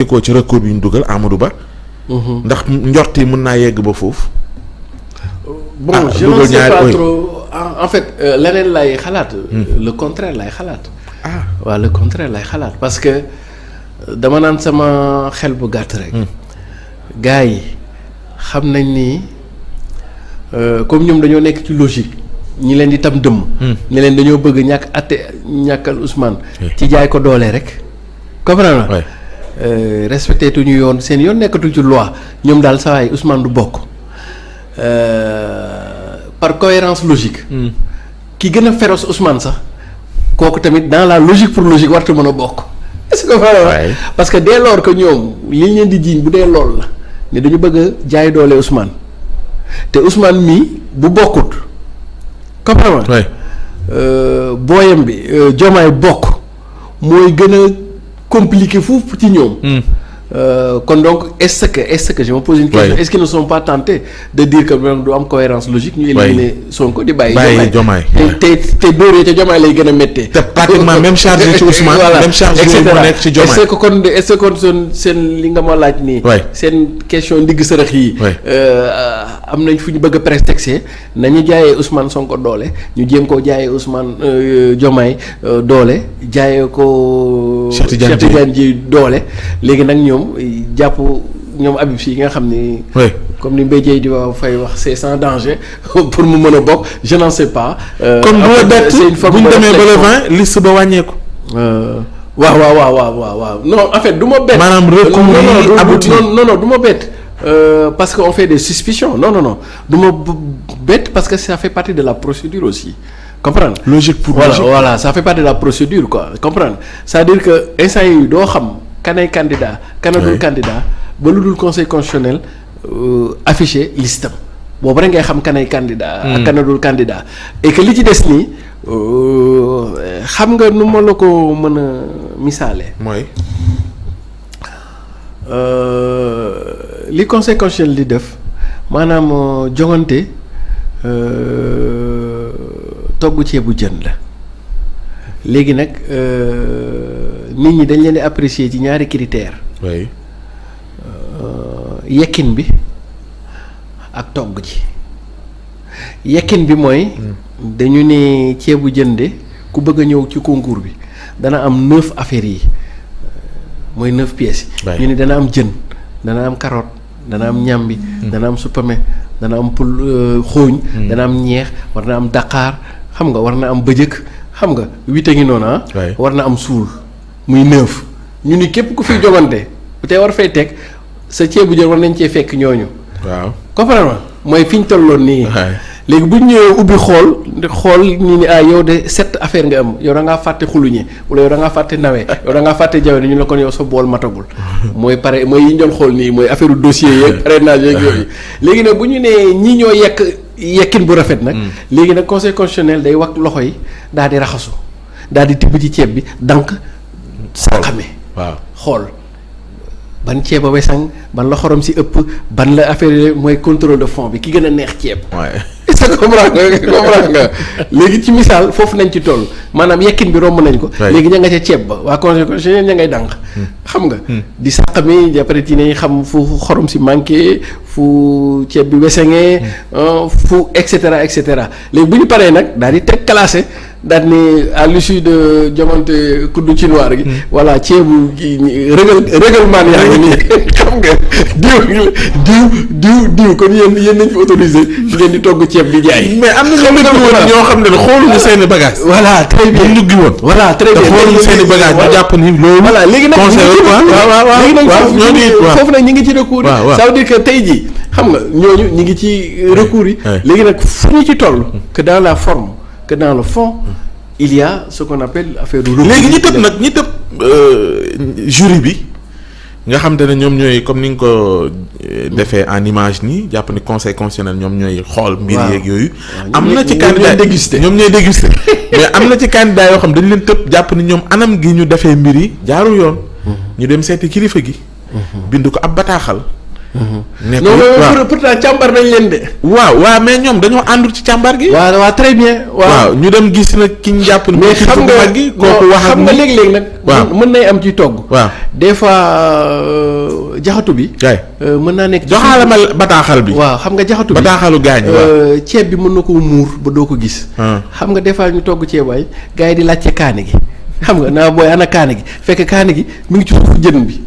ko ci recours bi ñu dugal Amadou Ba. ndax njort yi mën naa yegg ba foofu. bon je ne sais pas trop en fait leneen lay xalaat. le contraire lay xalaat. waaw le contraire lay xalaat parce que dama naan sama xel bu gàtt rek. gars yi xam nañ ni comme ñoom dañoo nekk ci logique ñi leen di tam dëmm. ñi leen dañoo bëgg ñàkkal Ousmane. ci jaay ko doole rek. comprendre nga. respecté tuñu yoon seen yoon nekkatul ci loi ñoom daal saa waay Ousmane du bokk par cohérence logique. ki gën a féroce Ousmane sax kooku tamit dans la logique pour logique warta mën a bokk. est-ce que vraiment parce que dès lors que ñoom li ñu leen di jiiñ bu dee lool la ne dañu bëgg a jaay doole Ousmane te Ousmane mii bu bokkut comprendre booyam bi Diomaye bokk mooy gën a compliqué foofu ci ñoom. kon donc est-ce que je me pose une question. Est-ce qu'ils ne sont pas tentés de dire que du am cohérence logique. ñu éliminer Sonko di bàyyi Diomaye te dóoree ca Diomaye lay gën a méttee. te pratiquement même charge ci Ousmane. voilà même charge yi moo nekk ci Diomaye. est-ce que kon seen li nga ma laaj nii. seen question ndigg sërëx yi. am nañ fu ñu bëgg a prétexte nañu jaayee Ousmane Sonko doole ñu jéem koo jaayee Ousmane Diomaye doole jaayee ko. Cheikh Tidiane ji doole léegi nag ñoom jàpp ñoom Habib Sy nga xam ni. comme ni Mbaye Dièye di fay wax c'est sans danger pour mu mën a bokk je n'en sais pas. kon bu la bett bu ñu demee ba le 20 liste ba wàññeeku. waaw non en fait du ma bett. maanaam recours yi abouti non du ma bett. Parce que on fait des suspicions non du ma bett parce que ça fait partie de la procédure aussi. comprendre logique pour logique voilà ça fait partie de la procédure quoi comprendre c'est-à-dire que instant yi doo xam kanay candidat kanadul candidat ba lu dul conseil constitutionnel affiché listam boobu rek ngay xam kanay candidat ak kanadul candidat et que li ci des nii xam nga nu ma la ko mën a misaale mooy li conseil constitutionnel di def maanaam jongante togg ceebu jën la léegi nag nit ñi dañ leen di apprécier ci ñaari critères. yekkin bi ak togg ji yekkin bi mooy. dañu ne ceebu jën de ku bëgg a ñëw ci concours bi dana am 9 affaires yi mooy 9 pièces yi. ñu ne dana am jën dana am carotte dana am ñambi. dana am supame dana am pul xooñ. dana am ñeex war na am daqaar. xam nga war na am bëjëk xam nga 8 a ngi noonu war na am suul muy 9 ñu ni képp ku fiy jogante bu tey war fay teg sa ceebu jën war nañ cee fekk ñooñu. waaw comprendre mooy fi ñu tolloon nii. léegi bu ñu ñëwee ubbi xool ñu ni yow de 7 affaire nga am yow da ngaa fàtte xuluñe wala yow da ngaa fàtte nawe yow da ngaa fàtte jawe ñu la kon yow sa bool matagul. mooy pare mooy yi ñu doon xool nii mooy affaire dossier yeeg parrainage yeeg yooyu. léegi nag bu ñu nee ñii ñoo yekkin bu rafet nag. léegi nag conseil constitutionnel day wax loxo yi daal di raxasu daal di tibb ci ceeb bi donc sàqame. waaw xool ban ceeb a wesang ban la xorom si ëpp ban la affaire mooy contrôle de fond bi ki gën a neex ceeb. est-ce que comprendre nga léegi ci misaal foofu nañ ci toll maanaam yekkin bi romb nañ ko. léegi ña nga ca ceeb ba waa conseil constitutionnel ña ngay dànq. xam nga. di sàqami après ci nañ xam fu xorom si manqué fu ceeb bi wesengee fu et cetera léegi bu ñu paree nag daal di teg classé daal ni à l'issue de jomante kuddu ci noir gi. voilà ceebu règlement yaa ngi nii xam nga diw kon yéen nañ fi autorisé ngeen di togg ceeb di jaay. mais am na ñoo xam ne xooluñu seeni bagage. voilà très bien ñu dugg woon. voilà très bien xooluñu seeni bagage ñu jàpp ni loolu. voilà léegi nag foofu nag ñu ngi ci recours yi. ça veut dire que tey jii xam nga ñooñu ñu ngi ci recours yi. léegi nag fu ñu ci toll. que dans la forme que dans le fond. il y a ce qu'on appelle affaire de recours. léegi ñi tëb jury bi nga xam te ne ñoom ñooy comme ni nga ko defee en image nii jàpp ni conseil constitutionnel ñoom ñooy xool mbir yeeg yooyu. am na ci candidat ñoom ñooy dégusté mais am na ci candidat yoo xam dañ leen tëb jàpp ni ñoom anam gi ñu defee mbir yi jaarul yoon. ñu dem seeti kilifa gi. bind ko ab bataaxal nekk non pourtant càmbar nañ leen de. waaw mais ñoom dañoo àndul ci càmbar gi. waaw très bien. waaw ñu dem gis nag ki ñu jàpp. mais xam nga gi kooku wax ak xam nga léeg-léeg nag. waaw mën nay am ci togg. waaw des fois jaxatu bi. mën naa nekk. joxaale ma bataaxal bi. waaw xam nga jaxatu bi bataaxalu gaañ. ceeb bi mën na koo muur ba doo ko gis. xam nga des fois ñu togg ceeb waay gars yi di laajte kaani gi. xam nga naa booy ana kaani gi fekk kaani gi mu ngi ci suufu jën bi.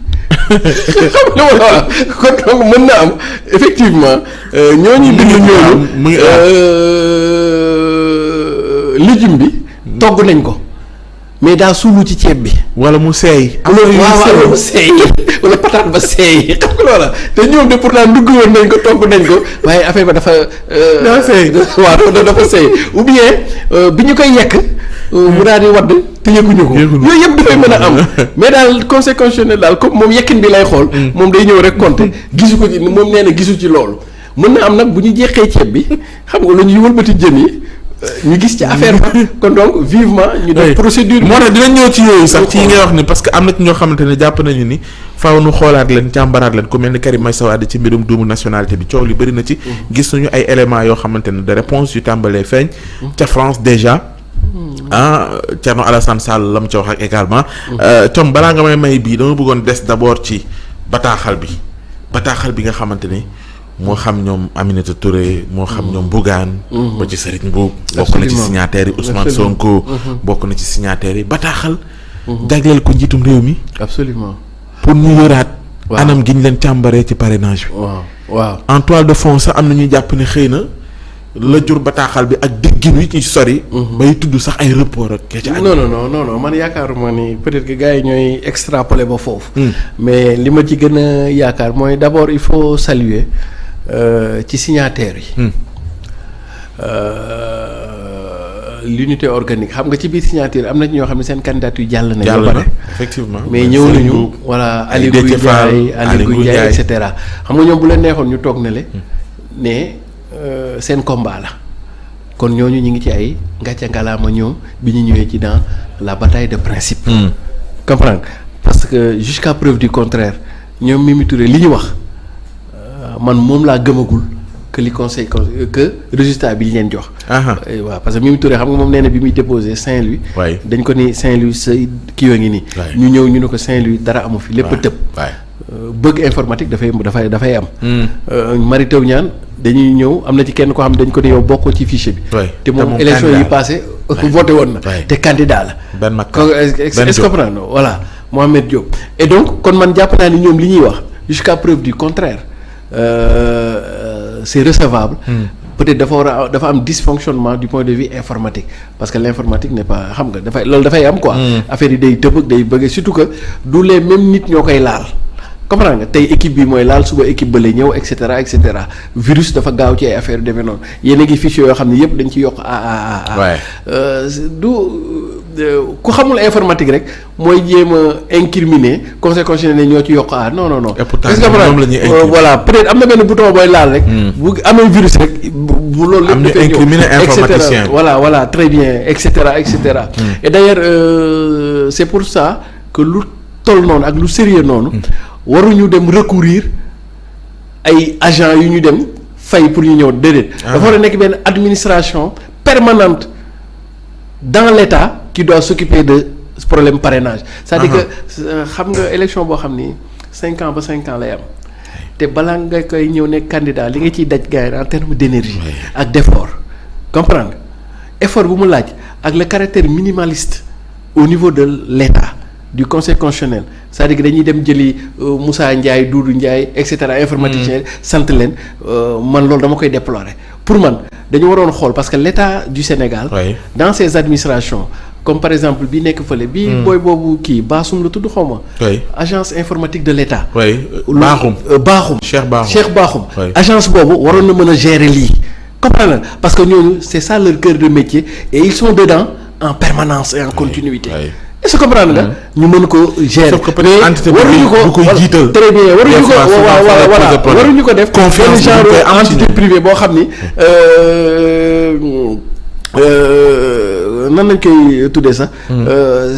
xam nga ma la kon donc mën na am effectivement ñooñu bind ñooñu légume bi togg nañ ko mais daa suulu ci ceeb bi. wala mu seey. wala mu seey wala pataat ba seey xam nga loola te ñoom de pourtant dugg woon nañ ko togg nañ ko waaye affaire ba dafa. dafa seey waaw dafa seey ou bien bi ñu koy yekk. mu daal di wadd te yëguñu ko. yooyu yëpp dafay mën a am mais daal conseil constitutionnel daal comme moom yekkin bi lay xool. moom day ñëw rek compter gisu ko ci moom nee na gisu ci loolu. mën na am nag bu ñu jeexee ceeb bi xam nga lu ñuy wëlbati jën yi ñu gis ci affaire ba kon donc vivement ñu def procédure. moo tax dinañ ñëw ci yooyu sax ci yi ngay wax ni parce que am na ci ñoo xamante ne jàpp nañu ni faaw nu xoolaat leen càmbaraat leen ku mel ni Karim Meïssa Wade ci mbirum double nationalité bi coow li bëri na ci. gis nañu ay éléments yoo xamante ne de réponse yu tàmbalee feeñ. ca France déjà. Thierno Alassane Sall la mu ca wax ak également. Tom balaa nga may bii dama bëggoon des d'abord ci bataaxal bi nga xamante ni moo xam ñoom Aminata Touré moo xam ñoom Bougane. ba ci Serigne Mboup. bokk na ci signataires yi Ousmane Sonko. bokk na ci signataires yi bataaxal. jagleel ko njiitum réew mi. absolument pour ñu yoraat. anam gi ñu leen càmbaree ci parrainage bi. waaw en toile de fond sax am na ñuy jàpp ne xëy na. la jur bataaxal bi ak déggin wi ci sori. bay tudd sax ay report ak. non man yaakaaruma ni peut-être que gars yi ñooy extrapoler ba foofu. mais li ma ci gën a yaakaar mooy d'abord il faut saluer ci signataires yi. L'unité organique xam nga ci biir signature am na ci ñoo xam ne seen candidature jàll nañ. ba pare effectivement mais ñëw nañu. voilà Aly Ngouille Ndiaye et cetera xam nga ñoom bu leen neexoon ñu toog ne le ne. seen combat la kon ñooñu ñu ngi ci ay ngàcca ngalaama ñoom bi ñu ñëwee ci dans la bataille de principe. comprendre parce que jusqu'à preuve du contraire ñoom Mimi Touré li ñu wax man moom laa gëmagul que li conseil que résultat bi ñu leen jox. waaw parce que Mimi Touré xam nga moom nee na bi muy déposé Saint-Louis. dañ ko ni Saint-Louis sa kii yoo ngi nii. ñu ñëw ñu ne ko Saint-Louis dara amu fi lépp a tëb. bëgg informatique dafay am. Mary Teuw Niane dañuy ñëw am na ci kenn koo xam ne dañ ko ne yow bokkoo ci fichier bi. te moom élection yi passé voté woon na. te candidat la. benn mag est-ce que comprendre voilà Mohamed Diop. et donc kon man jàpp naa ni ñoom li ñuy wax jusqu'à preuve du contraire c'est recevable. peut-être dafa am dysfonctionnement du point de vue informatique parce que l'informatique n'est pas xam nga dafay am quoi. affaire yi day tëb day bëgg surtout que du les mêmes nit ñoo koy laal. comprendre nga tey équipe bi mooy laal suba équipe ba lay ñëw et cetera virus dafa gaaw ci ay affaire yu demee noonu yéen a ngi fichier yoo xam ne yëpp dañ ci yokk ku xamul informatique rek mooy jéem a incriminer conseil constitutionnel ñoo ci yokk non. et pourtant ñoom la ñuy voilà peut-être am na benn bouton booy laal rek. bu amee virus rek bu loolu. am ñu incriminer informaticien voilà très bien et cetera. et d'ailleurs c'est pour ça que lu toll noonu ak lu sérieux noonu. waruñu dem recourir ay agents yu ñu dem fay pour ñu ñëw déedéet. dafa war a nekk benn administration permanente dans l'État qui doit s'occuper de problème parrainage. c'est-à-dire que xam nga élection boo xam ni 5 ans ba 5 ans lay am te balaa nga koy ñëw nekk candidat li nga ciy daj gars yi en termes d'énergie ak d'effort comprendre effort bu mu laaj ak le caractère minimaliste au niveau de l'État. Du conseil constitutionnel c'est-à-dire que dañuy dem jëli Moussa Ndiaye Doudou Ndiaye et cetera informaticien sant leen man loolu dama koy déplorer pour man dañu waroon xool parce que l'État du Sénégal dans ses administrations comme par exemple bi nekk fële bi booy boobu kii Bassoum la tudd xaw ma agence informatique de l'État Bakhoum Cheikh Bakhoum agence boobu waroon na mën a gérer lii comprendre parce que ñooñu c'est ça leur cœur de métier et ils sont dedans en permanence et en continuité est-ce que comprendre nga ñu mën ko gérer. sauf que peut-être entité waruñu ko jiital. très bien waruñu ko def. confiance genre entité privée boo xam ni nan lañ koy tuddee sax.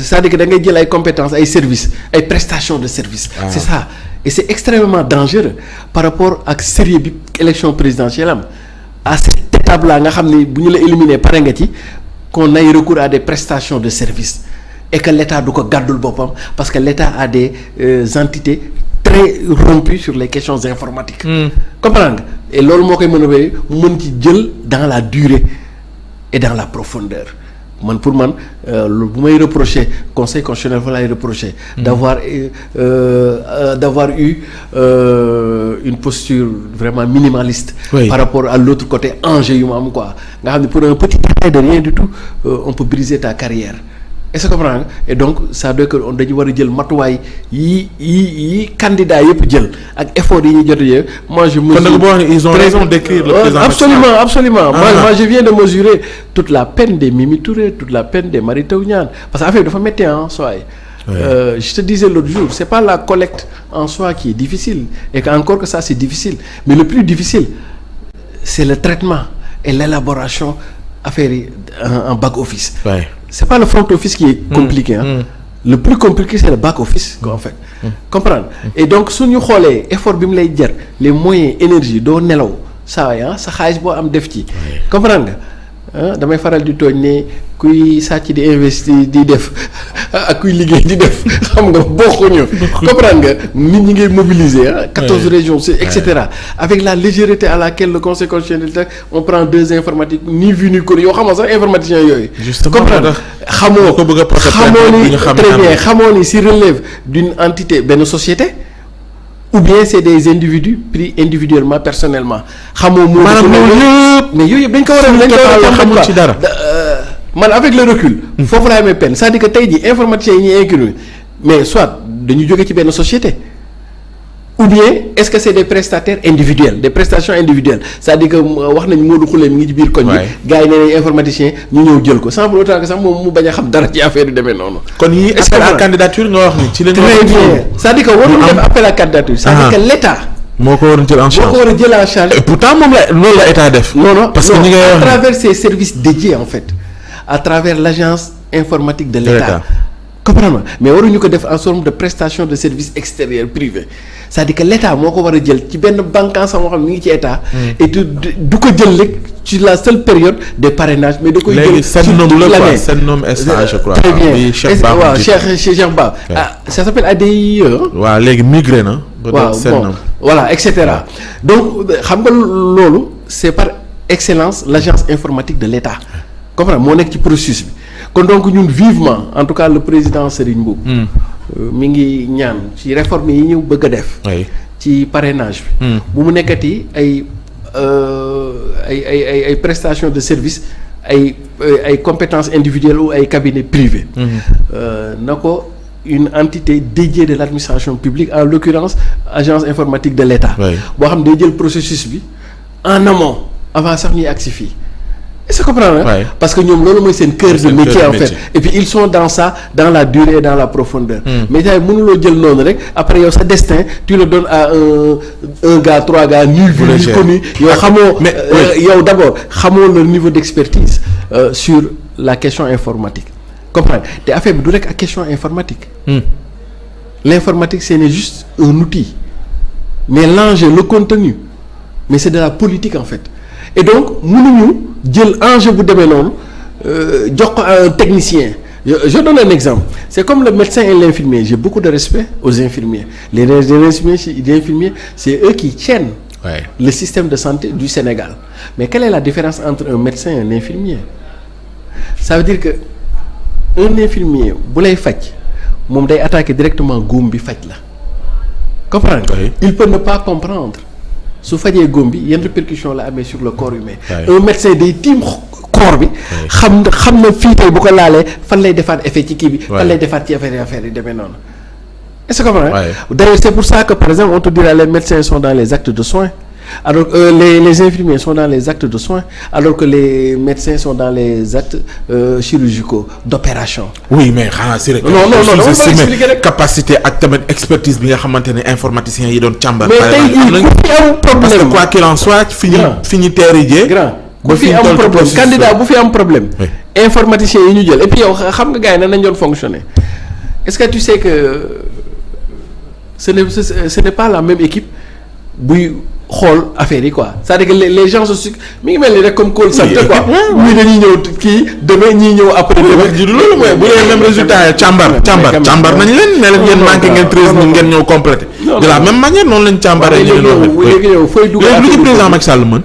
c'est-à-dire que da ngay jël ay compétences ay services ay prestations de services. c'est ça et c'est extrêmement dangereux par rapport ak sérieux bi élection présidentielle am à cette étape là nga xam ne bu ñu la éliminer pare nga ci qu'on aille recours à des prestations de services et que l'État du ko gàddul boppam parce que l'État a des entités très rompues sur les questions informatiques. Comprendre nga et loolu moo koy mën a mën ci jël dans la durée et dans la profondeur. Man pour man bu may reprocher conseil constitutionnel fa lay reprocher d'avoir eu une posture vraiment minimaliste par rapport à l'autre côté enjeu yu mu am quoi nga xam ne pour un petit détail de rien du tout on peut briser ta carrière est-ce que comprends nga et donc ça doit que dañu war a jël matuwaay yi candidat yëpp jël ak effort yi ñuy jot a moi je mesure. Kon nag ils ont raison d'écrire le président. Absolument. Moi je viens de mesurer toute la peine des Mimi Touré, toute la peine des Mary Teuw Niane parce que affaire dafa métti en soi. Je te disais l'autre jour, c'est pas la collecte en soi qui est difficile et qu'encore que ça c'est difficile, mais le plus difficile c'est le traitement et l'élaboration affaire yi en back office. C'est pas le front office qui est compliqué le plus compliqué c'est le back office en fait. Comprendre et donc suñu xoolee effort bi mu lay jar les moyens énergie doo nelaw saa sa xaalis boo am def ci comprendre nga damay faral di tooñ ne kuy sàcc di investir di def ak kuy liggéey di def xam nga bokkuñu comprendre nga nit ñi ngay mobiliser 14 régions et cetera avec la légèreté à laquelle le conseil constitutionnel on prend 2 informatiques ni vu ni connu yow xamoo sax informaticiens yooyu comprendre xamoo ni très bien xamoo ni si relève d'une entité benn société ou bien c'est des individus pris individuellement personnellement xamoo moo mais yooyu yëpp dañ ko war a xamul ci dara man avec le recul foofu laay amee peine c'est-à-dire que tey jii informaticiens yi ñuy inclure mais soit dañu jóge ci benn société ou bien est-ce que c'est des prestataires individuels des prestations individuelles c'est-à-dire que wax nañ Modou Khoule mi ngi ci biir koñ bi gars yi nee nañ informaticien ñu ñëw jël ko sans pour autant que sax moom mu bañ a xam dara ci affaire yu demee noonu. kon yi appel à candidature nga wax ni ci leen. très bien c'est-à-dire que waruñu def appel à candidature. c'est-à-dire que l'État. moo ko waroon jël en charge moo ko war a jël en charge. et pourtant moom la loolu la État def. non parce que ñi ngay wax à travers ces services dédiés en fait à travers l'agence informatique de l'État. comprendre mais waruñu ko def en forme de prestation de services extérieurs privés c'est-à-dire que l'État moo ko war a jël ci benn bànqaas moo xam ne mi ngi ci État. et du ko jël rek ci la seule période des parrainages mais da koy jël seen nom la quoi seen nom stage je crois. très bien waaw Cheikh Ba ça s'appelle ADIE. waaw léegi migré na. waaw bon voilà et cetera donc xam nga loolu c'est par excellence l'agence informatique de l'État comprendre moo nekk ci processus bi. kon donc ñun vivement en tout cas le président Serigne Mboup mi ngi ñaan ci réforme yi ñu bëgg a def ci parrainage bi bu mu nekkati ay prestations de service ay compétences individuelles ou ay cabinets privés na ko une entité dédiée de l'administration publique en l'occurrence agence informatique de l'État boo xam day jël processus bi en amont avant sax ñuy agsi fii. Est-ce que comprendre parce que ñoom loolu mooy seen cœur de métier en fait et puis ils sont dans ça dans la durée et dans la profondeur mais tey mënuloo jël noonu rek après yow sa destin tu le donnes à un gars 3 gars nul vu ni connu yow xamoo yow d'abord xamoo le niveau d'expertise sur la question informatique comprendre te affaire bi du rek ak question informatique l'informatique ce n'est juste un outil mais l'enjeu le contenu mais c'est de la politique en fait et donc mënuñu jël enjeu bu demee noonu jox ko à un technicien je donne un exemple c'est comme le médecin et l'infirmier j'ai beaucoup de respect aux infirmiers les infirmiers c'est eux qui tiennent le système de santé du Sénégal mais quelle est la différence entre un médecin et un infirmier ça veut dire que un infirmier bu lay faj moom day attaquer directement góom bi faj la comprendre il peut ne pas comprendre su fajee góom bi yenn répercussion la amee sur le corps humain un médecin day tiim corps bi xam na fii tey bu ko laalee fan lay defaat effet ci kii bi fan lay defaat ci affaire yi demee noonu est-ce que comprends d'ailleurs c'est pour ça que par exemple on te dira les médecins sont dans les actes de soins alors les infirmiers sont dans les actes de soins alors que les médecins sont dans les actes chirurgicaux d'opération. Oui mais xanaa c'est rek. non expliquer rek capacité ak tamit expertise bi nga xamante ne informaticiens yi doon càmbar. mais tey jii ku fi am problème parce que quoi qu'il en soit fi ñu teeri jee. grand ku fi am problème candidat bu fi am problème. informaticiens yi ñu jël et puis yow xam nga gars yi nan lañ doon fonctionner est-ce que tu sais que ce n'est pas la même équipe buy xool affaire yi quoi c'est-à-dire que les gens se mi ngi mel ni rek comme call center quoi ñii dañuy ñëw kii demain ñii ñëw après demain ji du loolu mooy bu dee même résultat yi càmbar nañ leen ne leen yéen manqué ngeen 13 ni ngeen ñëw complété de la même manière noonu lañ càmbaree ñu leen wax léegi yow fooy dugg lu ci président Macky Sall mën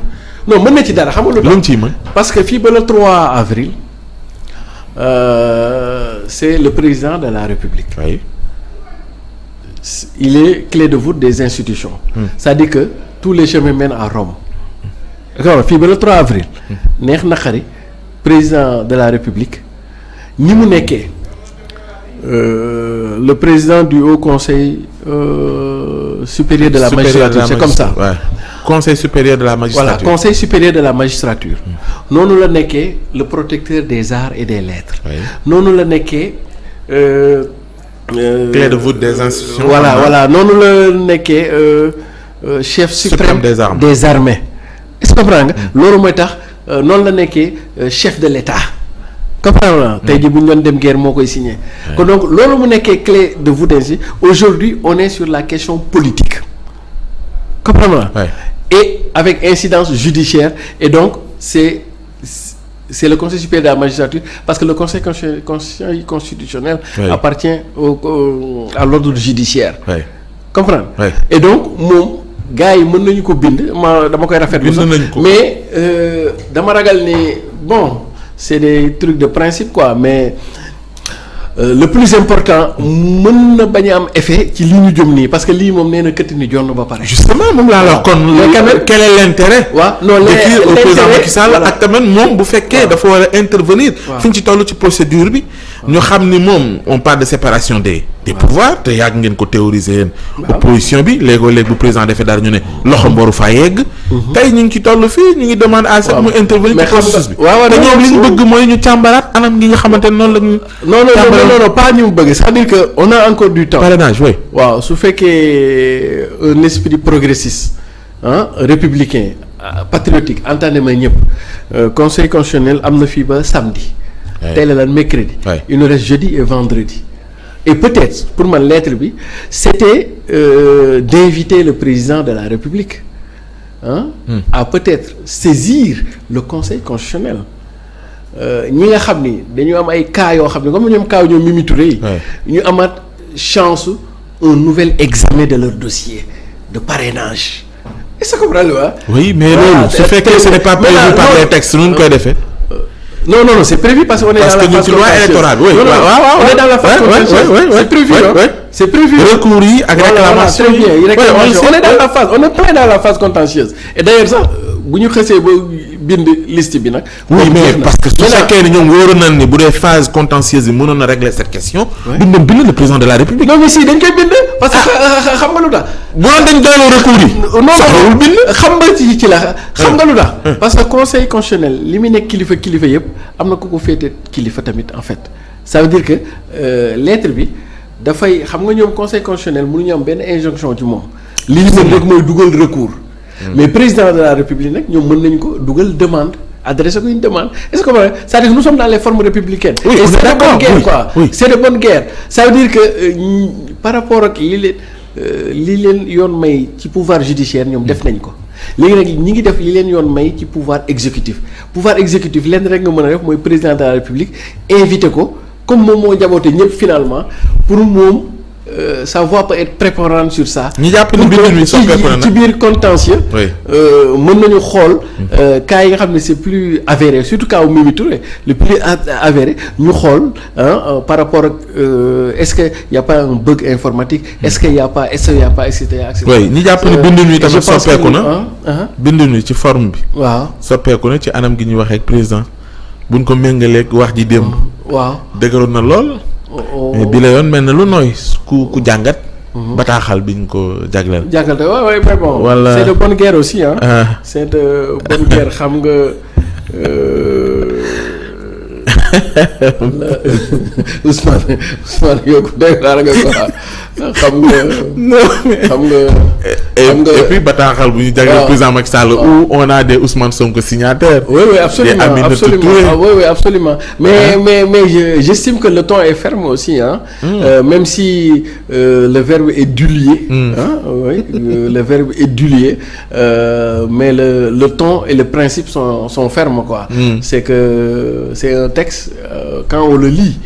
non mën na ci dara xam nga lu mu ciy mën parce que fii ba le 3 avril c'est le président de la République oui. Il est clé de voûte des institutions c'est-à-dire que tous les chemins mènent à Rome d'accord fii ba le 3 avril neex naqari président de la République ñi mu nekkee le président du Haut Conseil supérieur de la magistrature c'est comme ça ouais. Conseil supérieur de la magistrature voilà Conseil supérieur de la magistrature noonu la nekkee le protecteur des arts et des lettres noonu la nekkee clé de voûte des institutions voilà noonu la nekkee chef suprême des armées est-ce que comprends nga loolu mooy tax noonu la nekkee chef de l'État comprendre nga tey jii bu ñu doon dem guerre moo koy signé kon donc loolu mu nekkee clé de voûte ainsi aujourd'hui on est sur la question politique comprendre nga et avec incidence judiciaire et donc c'est le Conseil supérieur de la magistrature parce que le Conseil constitutionnel appartient à l'ordre judiciaire comprendre et donc moom gars yi mën nañu ko bind dama koy rafetlu sax mais dama ragal ni bon c'est des trucs de principe quoi mais le plus important mën na bañ a am effet ci li ñu jëm nii parce que lii moom nee na këtt ni jonn ba pare. justement moom laa la wax kon. quel est l'intérêt. waaw non l'intérêt au président Macky Sall ak tamit moom bu fekkee dafa war a intervenir. fi ñu ci toll ci procédure bi. ñu xam ni moom on parle de séparation des pouvoirs te yàgg ngeen ko théoriser yéen. opposition bi léegoo-léeg bu président defee dara ñu ne loxo mboru faa yegg. tey ñu ngi ci toll fii ñu ngi demande à ce que mu intervenir ci processus bi. te ñoom li ñu bëgg mooy ñu càmbaraat anam gi nga xamante ne noonu la ñu. non pas ñu bëgg c'est-à-dire que on a encore du temps. parrainage oui. waaw su fekkee un esprit progressiste républicain patriotique entendé ma ñëpp conseil constitutionnel am na fii ba samedi. tey la lan mercredi. il nous reste jeudi et vendredi. et peut-être pour man lettre bi c'était d'inviter le président de la République à peut-être saisir le conseil constitutionnel. ñi nga xam ni dañu am ay cas yoo xam ne comme ñoom cas ñoom Mimi Touré yi ñu amaat chance un nouvel examen de leur dossier de parrainage est-ce que comprendre nga oui mais loolu su fekkee ce n'est pas prévu par les textes nu ñu koy defee non c'est prévu parce qu'on est dans la phase loi électorale oui on est dans la phase c'est prévu c'est prévu recours yi ak réclamation très bien on est dans la phase on est plein dans la phase contentieuse et d'ailleurs sax bu ñu xësee ba bind liste bi nag. oui mais parce que su fekkee ne ñoom wóoroon nañ ni bu dee phase contentieuse bi mënoon na régler cette question. duñ doon bind le président de la République. non mais si dañ koy bind. parce que xam nga lu tax. bu doon dañ doyloo recours yi. non bind xam nga ci la xam nga lu tax. parce que conseil constitutionnel li muy nekk kilifa yëpp am na ku ko féete kilifa tamit en fait ça veut dire que lettre bi dafay xam nga ñoom conseil constitutionnel mënuñu am benn injonction ci moom. li ñu mën rek mooy dugal recours. mais président de la République nag ñoom mën nañu ko dugal demande adressé ko une demande est-ce que c'est-à-dire que nous sommes dans les formes républicaines. oui et c'est de bonne guerre quoi. oui c'est de bonne guerre. ça veut dire que par rapport ak li leen yoon may ci pouvoir judiciaire ñoom def nañ ko léegi nag ñi ngi def li leen yoon may ci pouvoir exécutif lenn rek nga mën a def mooy président de la République invité ko comme moom moo jaboote ñëpp finalement pour moom. sa voix peut être prépondérante sur ça. ñu jàpp ni biir mi soppeeku na ci biir contentieux. mën nañu xool cas yi nga xam ne c'est plus avéré surtout cas wu Mimi Touré le plus avéré ñu xool par rapport ak est-ce que y a pas un bug informatique. est-ce que y a pas et cetera. oui ñu jàpp ni bind mi tamit soppeeku na. bind mi ci forme bi. waaw soppeeku na ci anam gi ñuy waxee ak président buñ ko méngaleeg wax ji démb. waaw dëgëroon na lool. mais bi la yoon mel na lu nooy ku jàngat. bataaxal biñ ko jagleel. jàngal waaw mais bon. wala c'est de bonne guerre aussi c'est de bonne guerre xam nga. Ousmane yokku dégg nga quoi xam nga. et puis bataaxal bu ñu jagleel président Macky Sall où on a des Ousmane Sonko signataires. Oui, absolument, absolument. Mais j'estime que le ton est ferme aussi, hein. Même si le verbe est dulier, oui, le verbe est dulier, mais le ton et le principe sont fermes, quoi. C'est que c'est un texte, quand on le lit,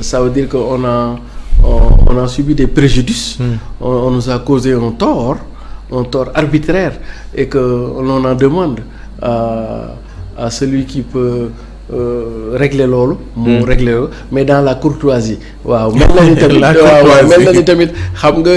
ça veut dire qu'on a subi des préjudices, on nous a causé un tort arbitraire, et que l'on en demande à celui qui peut régler loolu mu régler loolu, mais dans la courtoisie. Waaw mel na ni tamit xam nga